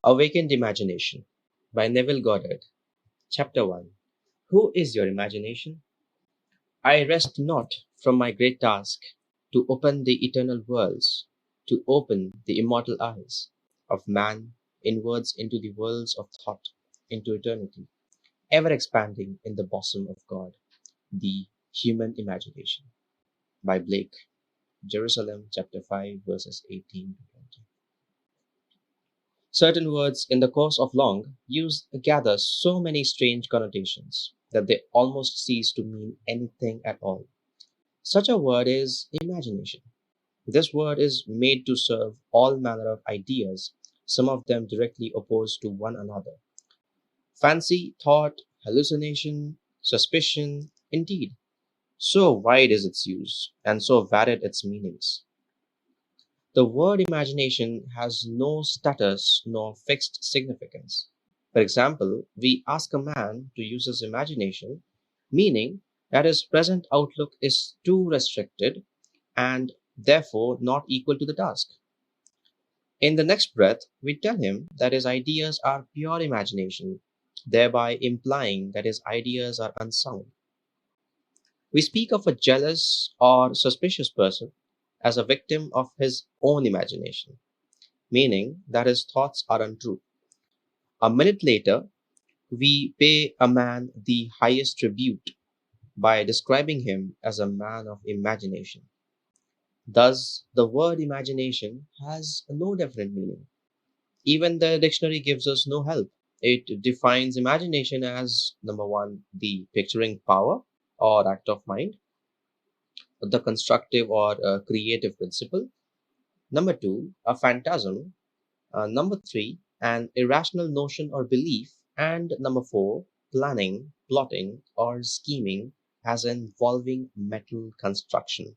Awakened Imagination by Neville Goddard. Chapter 1. Who is your imagination? I rest not from my great task to open the eternal worlds, to open the immortal eyes of man inwards into the worlds of thought, into eternity, ever expanding in the bosom of God, the human imagination. By Blake, Jerusalem, chapter 5, verses 18 to 20. Certain words in the course of long use gather so many strange connotations that they almost cease to mean anything at all. Such a word is imagination. This word is made to serve all manner of ideas, some of them directly opposed to one another. Fancy, thought, hallucination, suspicion, indeed. So wide is its use, and so varied its meanings. The word imagination has no status nor fixed significance. For example, we ask a man to use his imagination, meaning that his present outlook is too restricted and therefore not equal to the task. In the next breath, we tell him that his ideas are pure imagination, thereby implying that his ideas are unsound. We speak of a jealous or suspicious person as a victim of his own imagination, meaning that his thoughts are untrue. A minute later, we pay a man the highest tribute by describing him as a man of imagination. Thus, the word imagination has no definite meaning. Even the dictionary gives us no help. It defines imagination as number one, the picturing power or act of mind, the constructive or creative principle. Number two, a phantasm. Number three, an irrational notion or belief. And number four, planning, plotting, or scheming as involving mental construction.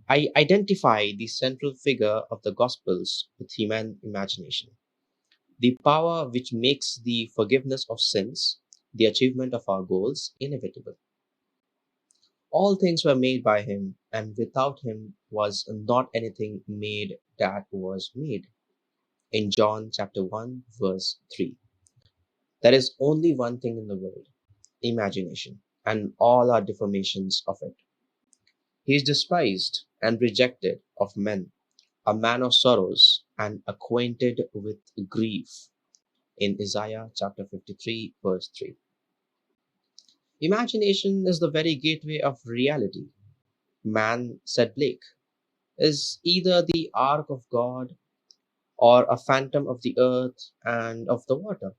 I identify the central figure of the Gospels with human imagination, the power which makes the forgiveness of sins, the achievement of our goals, inevitable. All things were made by him, and without him was not anything made that was made. In John chapter 1, verse 3. There is only one thing in the world, imagination, and all are deformations of it. He is despised and rejected of men, a man of sorrows and acquainted with grief. In Isaiah chapter 53, verse 3. Imagination is the very gateway of reality. Man, said Blake, is either the ark of God or a phantom of the earth and of the water.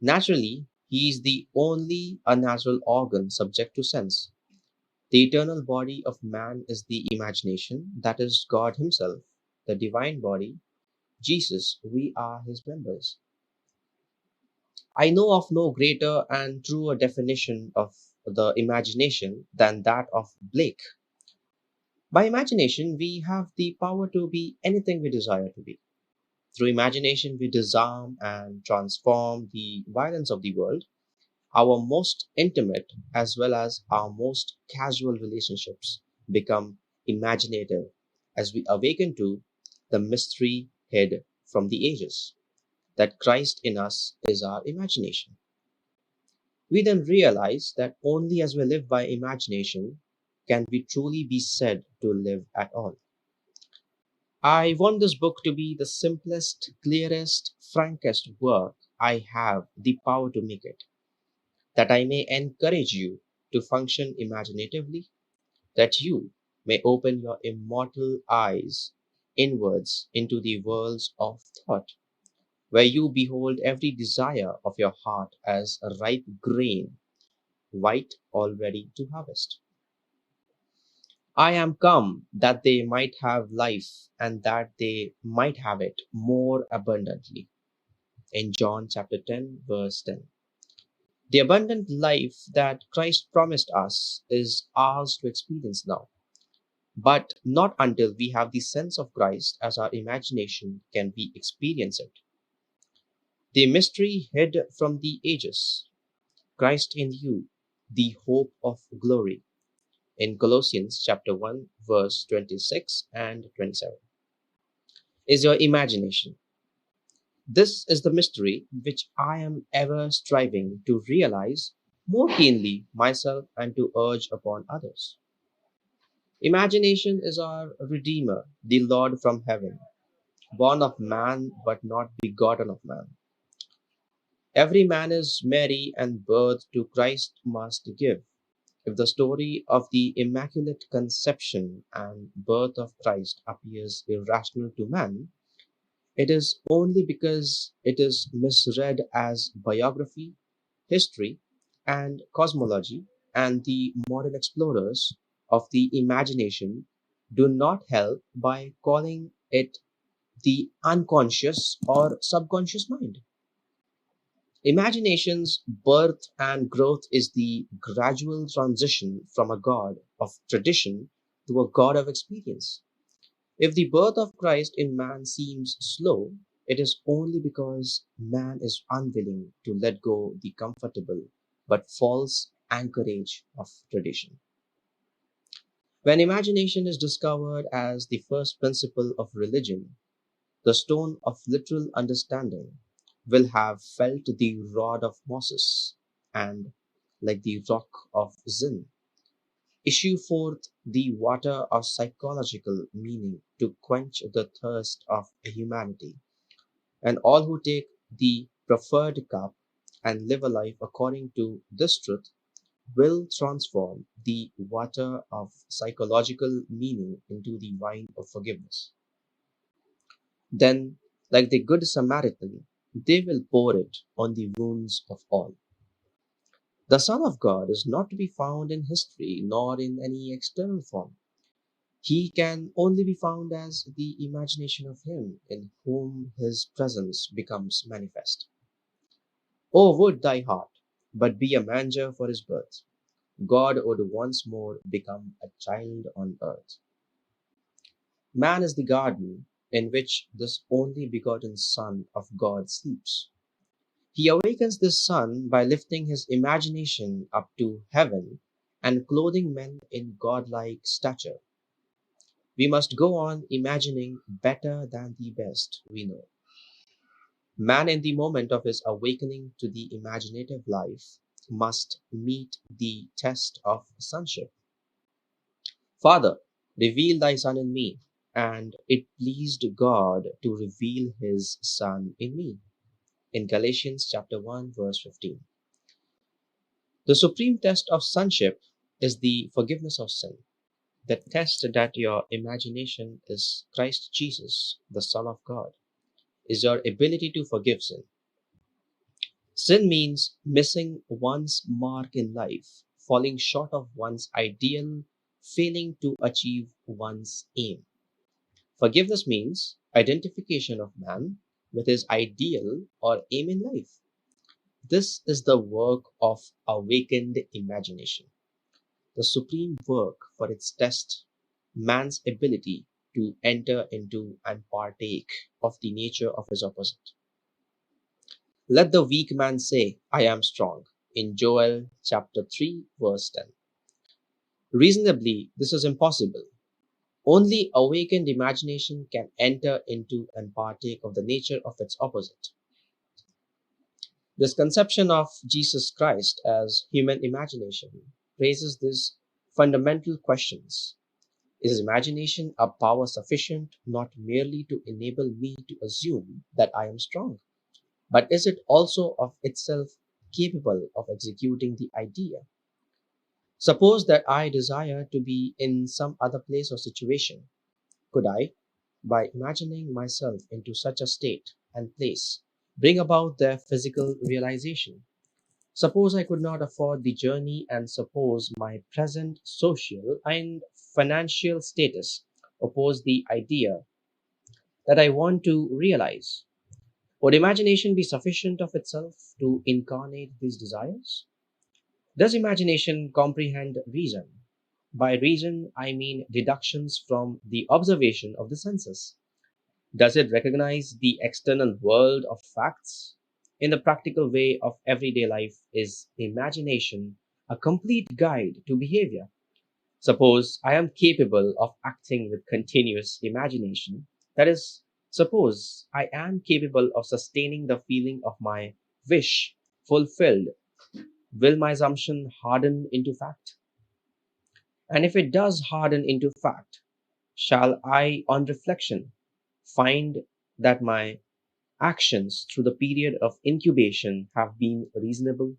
Naturally, he is the only unnatural organ subject to sense. The eternal body of man is the imagination, that is God Himself, the divine body, Jesus, we are His members. I know of no greater and truer definition of the imagination than that of Blake. By imagination, we have the power to be anything we desire to be. Through imagination, we disarm and transform the violence of the world. Our most intimate as well as our most casual relationships become imaginative as we awaken to the mystery hid from the ages, that Christ in us is our imagination. We then realize that only as we live by imagination can we truly be said to live at all. I want this book to be the simplest, clearest, frankest work I have the power to make it, that I may encourage you to function imaginatively, that you may open your immortal eyes inwards into the worlds of thought, where you behold every desire of your heart as a ripe grain, white all ready to harvest. I am come that they might have life and that they might have it more abundantly. In John chapter 10, verse 10. The abundant life that Christ promised us is ours to experience now, but not until we have the sense of Christ as our imagination can we experience it. The mystery hid from the ages, Christ in you, the hope of glory. In Colossians chapter 1, verse 26 and 27. Is your imagination This is the mystery which I am ever striving to realize more keenly myself and to urge upon others. Imagination is our Redeemer, the Lord from heaven, born of man but not begotten of man. Every man is Mary, and birth to Christ must give. If the story of the Immaculate Conception and birth of Christ appears irrational to man, it is only because it is misread as biography, history, and cosmology, and the modern explorers of the imagination do not help by calling it the unconscious or subconscious mind. Imagination's birth and growth is the gradual transition from a god of tradition to a god of experience. If the birth of Christ in man seems slow, it is only because man is unwilling to let go the comfortable but false anchorage of tradition. When imagination is discovered as the first principle of religion, the stone of literal understanding will have felt the rod of Moses and, like the rock of Zin, issue forth the water of psychological meaning to quench the thirst of humanity. And all who take the preferred cup and live a life according to this truth will transform the water of psychological meaning into the wine of forgiveness. Then, like the Good Samaritan, they will pour it on the wounds of all. The Son of God is not to be found in history nor in any external form. He can only be found as the imagination of Him in whom His presence becomes manifest. Oh, would thy heart but be a manger for His birth! God would once more become a child on earth. Man is the garden in which this only begotten Son of God sleeps. He awakens this Son by lifting his imagination up to heaven and clothing men in godlike stature. We must go on imagining better than the best we know. Man, in the moment of his awakening to the imaginative life, must meet the test of sonship. Father, reveal thy Son in me, and it pleased God to reveal his Son in me. In Galatians chapter 1, verse 15. The supreme test of sonship is the forgiveness of sin. The test that your imagination is Christ Jesus, the Son of God, is your ability to forgive sin. Sin means missing one's mark in life, falling short of one's ideal, failing to achieve one's aim. Forgiveness means identification of man with his ideal or aim in life. This is the work of awakened imagination, the supreme work for its test, man's ability to enter into and partake of the nature of his opposite. Let the weak man say, I am strong, in Joel chapter 3, verse 10. Reasonably, this is impossible. Only awakened imagination can enter into and partake of the nature of its opposite. This conception of Jesus Christ as human imagination raises these fundamental questions. Is imagination a power sufficient not merely to enable me to assume that I am strong, but is it also of itself capable of executing the idea? Suppose that I desire to be in some other place or situation. Could I, by imagining myself into such a state and place, bring about their physical realization? Suppose I could not afford the journey, and suppose my present social and financial status oppose the idea that I want to realize. Would imagination be sufficient of itself to incarnate these desires? Does imagination comprehend reason? By reason, I mean deductions from the observation of the senses. Does it recognize the external world of facts? In the practical way of everyday life, is imagination a complete guide to behavior? Suppose I am capable of acting with continuous imagination, that is, Suppose I am capable of sustaining the feeling of my wish fulfilled. Will my assumption harden into fact? And if it does harden into fact, shall I, on reflection, find that my actions through the period of incubation have been reasonable?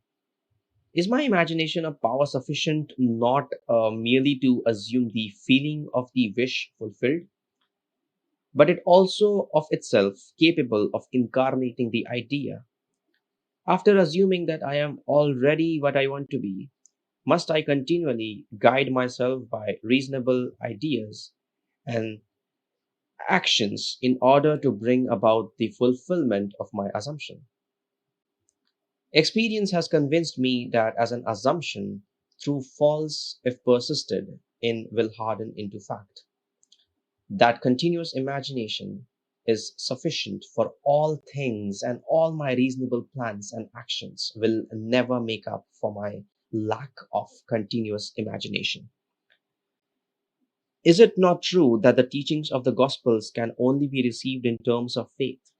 Is my imagination a power sufficient not merely to assume the feeling of the wish fulfilled, but it also of itself capable of incarnating the idea? After assuming that I am already what I want to be, must I continually guide myself by reasonable ideas and actions in order to bring about the fulfillment of my assumption? Experience has convinced me that as an assumption, through false if persisted in, will harden into fact. That continuous imagination is sufficient for all things, and all my reasonable plans and actions will never make up for my lack of continuous imagination. Is it not true that the teachings of the Gospels can only be received in terms of faith,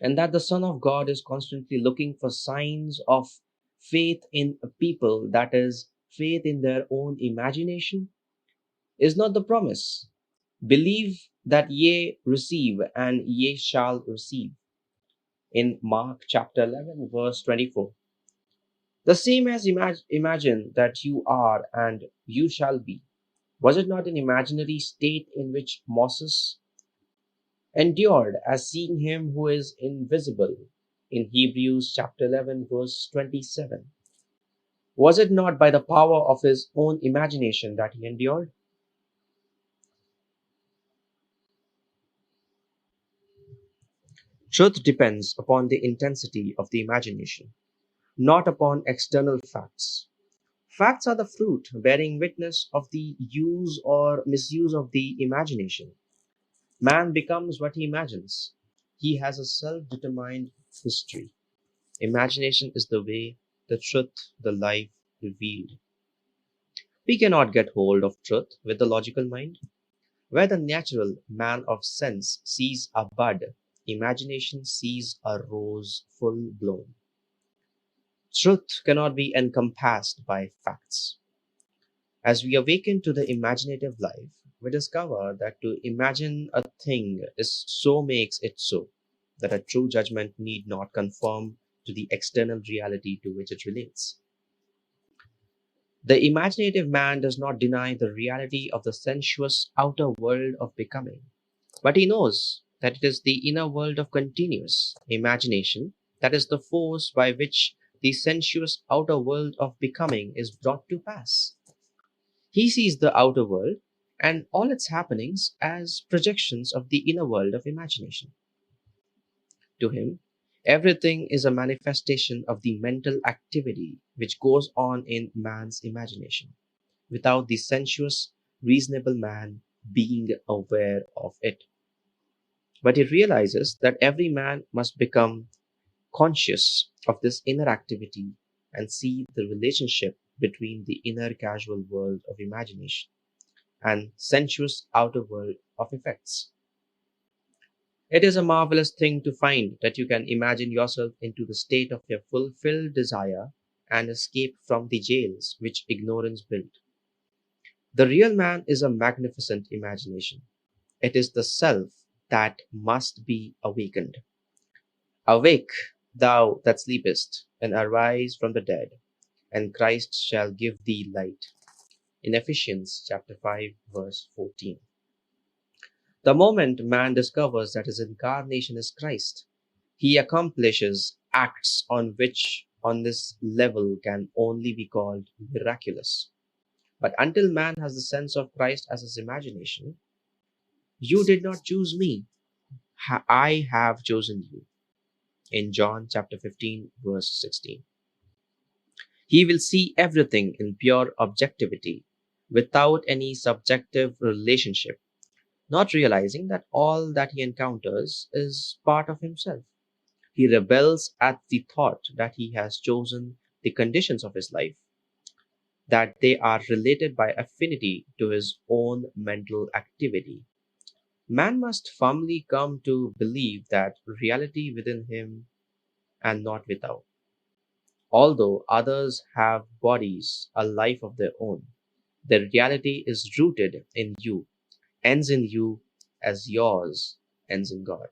and that the Son of God is constantly looking for signs of faith in people, that is, faith in their own imagination? Is not the promise, believe that ye receive, and ye shall receive, in Mark chapter 11, verse 24? The same as imagine that you are and you shall be. Was it not an imaginary state in which Moses endured as seeing him who is invisible in Hebrews chapter 11, verse 27? Was it not by the power of his own imagination that he endured? Truth depends upon the intensity of the imagination, not upon external facts. Facts are the fruit bearing witness of the use or misuse of the imagination. Man becomes what he imagines. He has a self determined history. Imagination is the way, the truth, the life revealed. We cannot get hold of truth with the logical mind. Where the natural man of sense sees a bud, imagination sees a rose full blown. Truth cannot be encompassed by facts. As we awaken to the imaginative life, we discover that to imagine a thing is so makes it so, that a true judgment need not conform to the external reality to which it relates. The imaginative man does not deny the reality of the sensuous outer world of becoming, but he knows that it is the inner world of continuous imagination that is the force by which the sensuous outer world of becoming is brought to pass. He sees the outer world and all its happenings as projections of the inner world of imagination. To him, everything is a manifestation of the mental activity which goes on in man's imagination, without the sensuous, reasonable man being aware of it. But he realizes that every man must become conscious of this inner activity and see the relationship between the inner casual world of imagination and sensuous outer world of effects. It is a marvelous thing to find that you can imagine yourself into the state of your fulfilled desire and escape from the jails which ignorance built. The real man is a magnificent imagination. It is the self that must be awakened. Awake, thou that sleepest, and arise from the dead, and Christ shall give thee light. In Ephesians chapter 5, verse 14. The moment man discovers that his incarnation is Christ, he accomplishes acts on which on this level can only be called miraculous. But until man has the sense of Christ as his imagination, you did not choose me, I have chosen you. In John chapter 15, verse 16. He will see everything in pure objectivity, without any subjective relationship, not realizing that all that he encounters is part of himself. He rebels at the thought that he has chosen the conditions of his life, that they are related by affinity to his own mental activity. Man must firmly come to believe that reality within him and not without. Although others have bodies, a life of their own, their reality is rooted in you, ends in you as yours ends in God.